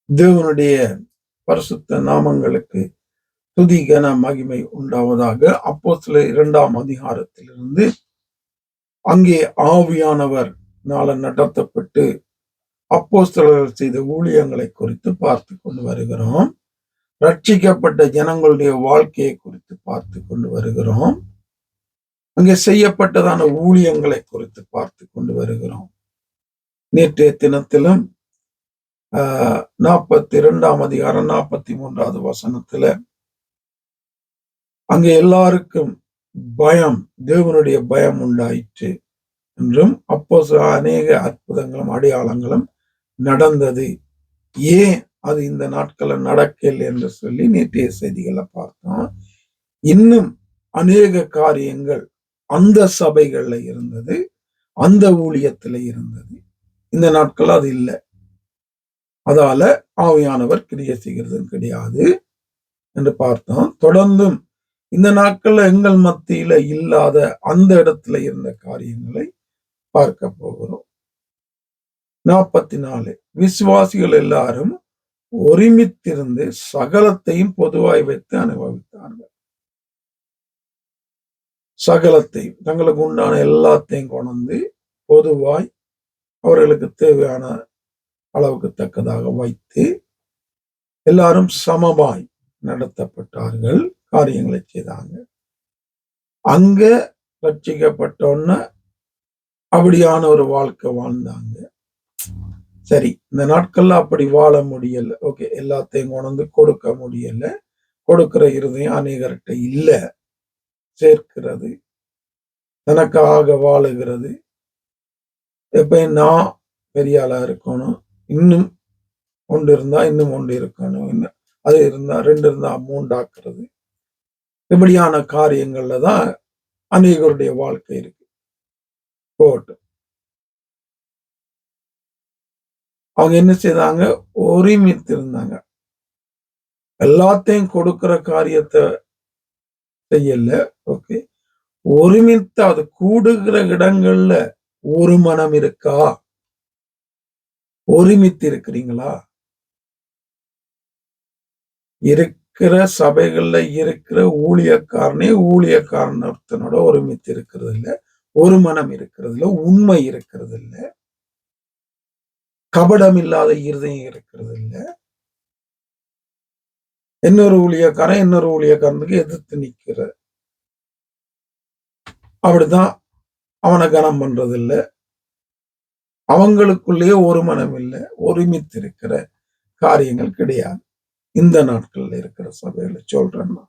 தேவனுடைய பரிசுத்த நாமங்களுக்கு துதி கன மகிமை உண்டாவதாக. அப்போஸ்தலர் 2ஆம் அதிகாரத்திலிருந்து அங்கே ஆவியானவர் நடத்தப்பட்டு அப்போஸ்தலர்கள் செய்த ஊழியங்களை குறித்து பார்த்து கொண்டு வருகிறோம். ரட்சிக்கப்பட்ட ஜனங்களுடைய வாழ்க்கையை குறித்து பார்த்து கொண்டு வருகிறோம். அங்கே செய்யப்பட்டதான ஊழியங்களை குறித்து பார்த்து கொண்டு வருகிறோம். நேற்றைய தினத்திலும் 42ஆம் அதிகாரம் 43வது வசனத்துல அங்கே எல்லாருக்கும் பயம், தேவனுடைய பயம் உண்டாயிற்று என்றும் அப்போ அநேக அற்புதங்களும் அடையாளங்களும் நடந்தது. ஏன் அது இந்த நாட்கள்ல நடக்கல என்று சொல்லி நேற்றைய செய்திகளை பார்த்தோம். இன்னும் அநேக காரியங்கள் அந்த சபைகள்ல இருந்தது, அந்த ஊழியத்துல இருந்தது. இந்த நாட்கள் அது இல்லை. அதால ஆவியானவர் கிரியை செய்கிறது கிடையாது என்று பார்த்தோம். தொடர்ந்தும் இந்த நாட்கள்ல எங்கள் மத்தியில இல்லாத அந்த இடத்துல இருந்த காரியங்களை பார்க்க போகிறோம். 44 விசுவாசிகள் எல்லாரும் ஒருமித்திருந்து சகலத்தையும் பொதுவாய் வைத்து அனுபவித்தார்கள். சகலத்தையும், தங்களுக்கு உண்டான எல்லாத்தையும் கொண்டு பொதுவாய் அவர்களுக்கு தேவையான அளவுக்கு தக்கதாக வைத்து எல்லாரும் சமமாய் நடத்தப்பட்டார்கள், காரியங்களை செய்தாங்க. அங்க ரட்சிக்கப்பட்டோன்ன அப்படியான ஒரு வாழ்க்கை வாழ்ந்தாங்க. சரி, இந்த நாட்கள்ல அப்படி வாழ முடியல. ஓகே, எல்லாத்தையும் கொண்டு கொடுக்க முடியல. கொடுக்கிற இருதயம் அநேகர்கிட்ட இல்ல. சேர்க்கிறது, தனக்காக வாழுகிறது, எப்பயும் நான் பெரிய ஆளா இருக்கணும், இன்னும் ஒன்று இருந்தா இன்னும் ஒன்று இருக்கணும், அது இருந்தா 2 இருந்தா 3 ஆக்குறது, இப்படியான காரியங்கள்ல தான் அநேகருடைய வாழ்க்கை இருக்கு. போகட்டும். அவங்க என்ன செய்தாங்க? ஒருமித்து இருந்தாங்க. எல்லாத்தையும் கொடுக்கிற காரியத்தை செய்யல. ஓகே, ஒருமித்து அது கூடுகிற இடங்கள்ல ஒரு மனம் இருக்கா? ஒருமித்து இருக்கிறீங்களா? இருக்கிற சபைகள்ல இருக்கிற ஊழியக்காரன் ஒருத்தனோட ஒருமித்து இருக்கிறது இல்ல, ஒரு மனம் இருக்கிறது இல்ல, உண்மை இருக்கிறது இல்ல, கபடம் இல்லாத இருதயம் இருக்கிறது இல்ல. இன்னொரு ஊழியக்காரனுக்கு எதிர்த்து நிக்கிற, அப்படிதான் அவனை கனம் பண்றது இல்ல. அவங்களுக்குள்ளேயே ஒரு மனம் இல்லை, ஒருமித்து இருக்கிற காரியங்கள் கிடையாது. இந்த நாட்கள்ல இருக்கிற சபைகளை சொல்றேன்னா,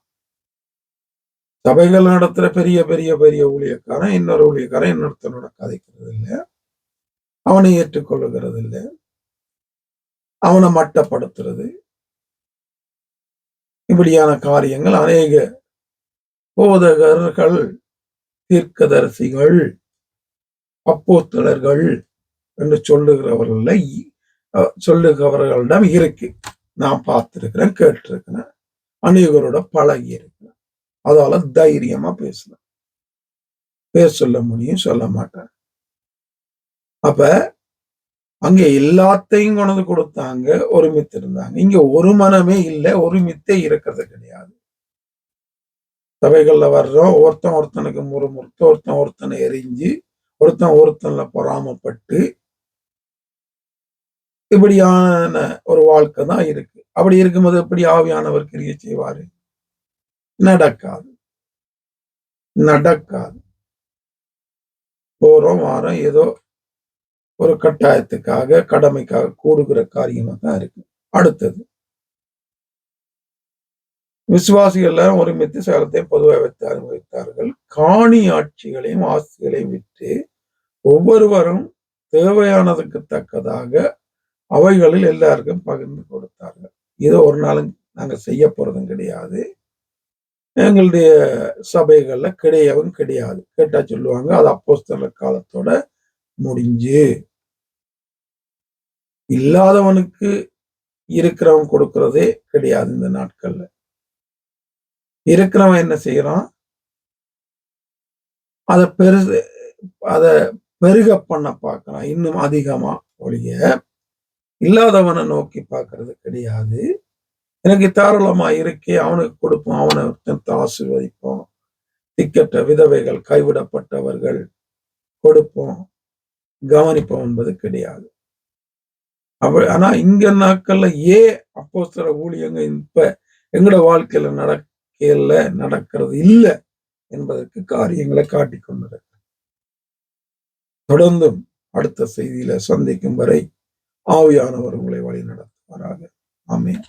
சபைகள் நடத்துற பெரிய பெரிய பெரிய ஊழியக்காரன் இன்னொரு ஊழியக்காரன் இன்னொருத்தனோட கதைக்கிறது இல்லை, அவனை ஏற்றுக்கொள்ளுகிறது இல்லை, அவனை மட்டப்படுத்துறது, இப்படியான காரியங்கள் அநேக போதகர்கள், தீர்க்கதரிசிகள், அப்போஸ்தலர்கள் என்று சொல்லுகிறவர்களிடம் இருக்கு. நான் பார்த்திருக்கிறேன், கேட்டிருக்கிறேன், அநேகரோட பழகி இருக்கிறேன். அதால தைரியமா பேசலாம். பேர் சொல்ல முடியும், சொல்ல மாட்டேன். அப்ப அங்க எல்லாத்தையும் கொண்டு கொடுத்தாங்க, ஒருமித்து இருந்தாங்க. இங்க ஒரு மனமே இல்லை, ஒருமித்தே இருக்கிறது கிடையாது. சபைகள்ல வர்றோம், ஒருத்தனுக்கு முறுமுறுத்து, ஒருத்தனை எரிஞ்சு, ஒருத்தன்ல பொறாமப்பட்டு, இப்படியான ஒரு வாழ்க்கை தான் இருக்கு. அப்படி இருக்கும்போது எப்படி ஆவியானவர் கிரியை செய்வாரு? நடக்காது. போறோம் வாரம் ஏதோ ஒரு கட்டாயத்துக்காக, கடமைக்காக கூடுகிற காரியமா தான் இருக்கு. அடுத்தது, விசுவாசிகள் எல்லாரும் ஒருமித்து சகலத்தையும் பொதுவாக வைத்து அனுபவித்தார்கள். காணி ஆட்சிகளையும் ஆஸ்திகளையும் விற்று ஒவ்வொருவரும் தேவையானதுக்கு தக்கதாக அவைகளில் எல்லாருக்கும் பகிர்ந்து கொடுத்தார்கள். இதை ஒரு நாளும் நாங்க செய்ய போறதும் கிடையாது, எங்களுடைய சபைகள்ல கிடையவும் கிடையாது. கேட்டா சொல்லுவாங்க, அது அப்போஸ்தலர் காலத்தோட முடிஞ்சு. இல்லாதவனுக்கு இருக்கிறவன் கொடுக்கிறதே கிடையாது இந்த நாட்கள்ல. இருக்கிறவன் என்ன செய்யறான்? அத பெருக பண்ண பார்க்கிறான், இன்னும் அதிகமா ஒழிய இல்லாதவனை நோக்கி பார்க்கறது கிடையாது. எனக்கு தாராளமா இருக்கே, அவனுக்கு கொடுப்போம், அவனை ஆசீர்வதிப்போம், திக்கற்ற விதவைகள், கைவிடப்பட்டவர்கள் கொடுப்போம், கவனிப்போம் என்பது கிடையாது. ஆனா இங்க நாட்கள்ல அப்போஸ்தல ஊழியங்க இப்ப எங்கட வாழ்க்கையில நடக்கிறது இல்ல என்பதற்கு காரியங்களை காட்டிக் கொண்டிருக்கிறது. தொடர்ந்தும் அடுத்த செய்தியில சந்திக்கும் வரை ஆவியானவர் உங்களை வழி நடத்துவாராக. ஆமென்.